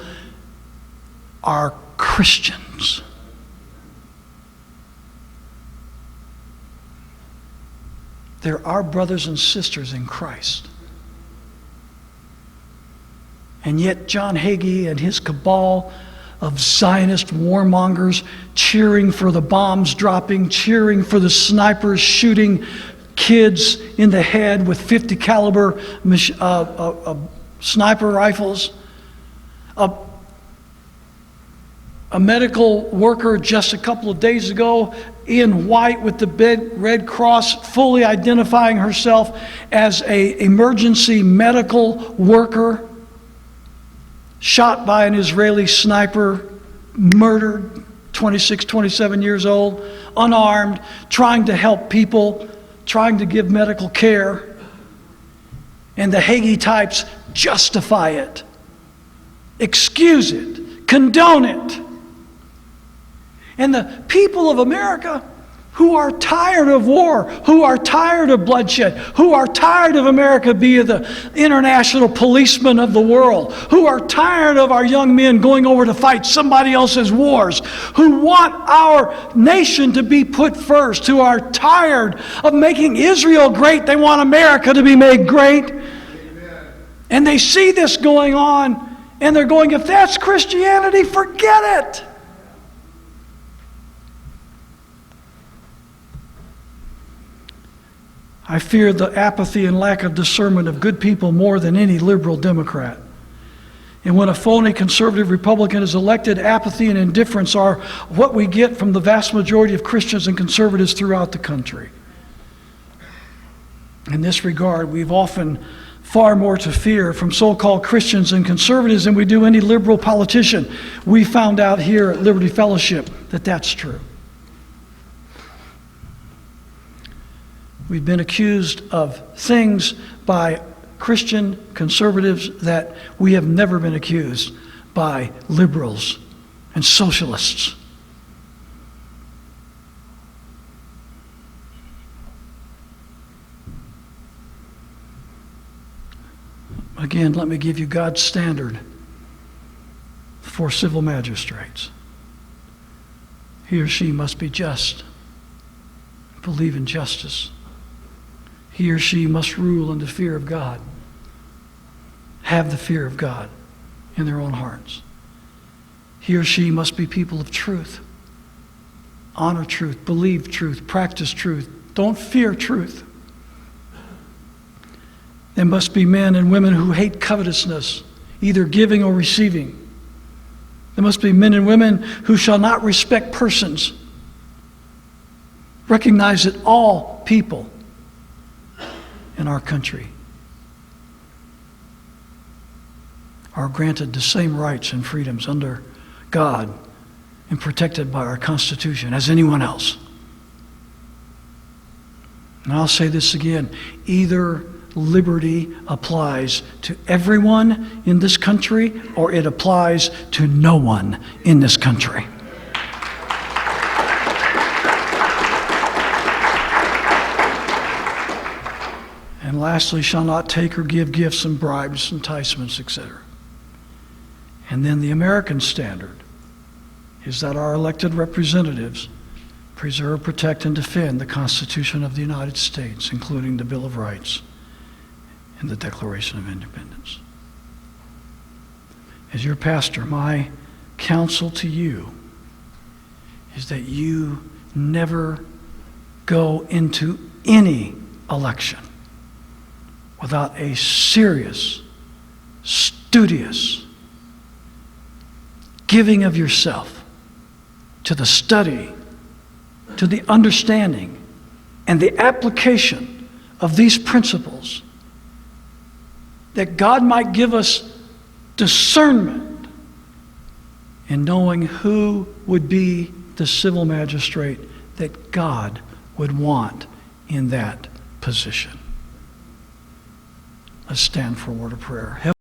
are Christians. They're our brothers and sisters in Christ. And yet John Hagee and his cabal of Zionist warmongers cheering for the bombs dropping, cheering for the snipers shooting kids in the head with 50 caliber sniper rifles. A medical worker just a couple of days ago in white with the Red Cross, fully identifying herself as an emergency medical worker, shot by an Israeli sniper, murdered, 26, 27 years old, unarmed, trying to help people, trying to give medical care. And the Hagee types justify it, excuse it, condone it. And the people of America who are tired of war, who are tired of bloodshed, who are tired of America being the international policeman of the world, who are tired of our young men going over to fight somebody else's wars, who want our nation to be put first, who are tired of making Israel great. They want America to be made great. Amen. And they see this going on, and they're going, if that's Christianity, forget it. I fear the apathy and lack of discernment of good people more than any liberal Democrat. And when a phony conservative Republican is elected, apathy and indifference are what we get from the vast majority of Christians and conservatives throughout the country. In this regard, we've often far more to fear from so-called Christians and conservatives than we do any liberal politician. We found out here at Liberty Fellowship that that's true. We've been accused of things by Christian conservatives that we have never been accused by liberals and socialists. Again, let me give you God's standard for civil magistrates. He or she must be just, believe in justice. He or she must rule in the fear of God, have the fear of God in their own hearts. He or she must be people of truth, honor truth, believe truth, practice truth, don't fear truth. They must be men and women who hate covetousness, either giving or receiving. There must be men and women who shall not respect persons. Recognize that all people in our country are granted the same rights and freedoms under God and protected by our Constitution as anyone else. And I'll say this again, either liberty applies to everyone in this country or it applies to no one in this country. And lastly, shall not take or give gifts and bribes, enticements, etc. And then the American standard is that our elected representatives preserve, protect, and defend the Constitution of the United States, including the Bill of Rights and the Declaration of Independence. As your pastor, my counsel to you is that you never go into any election without a serious, studious giving of yourself to the study, to the understanding, and the application of these principles, that God might give us discernment in knowing who would be the civil magistrate that God would want in that position. Let's stand for a word of prayer.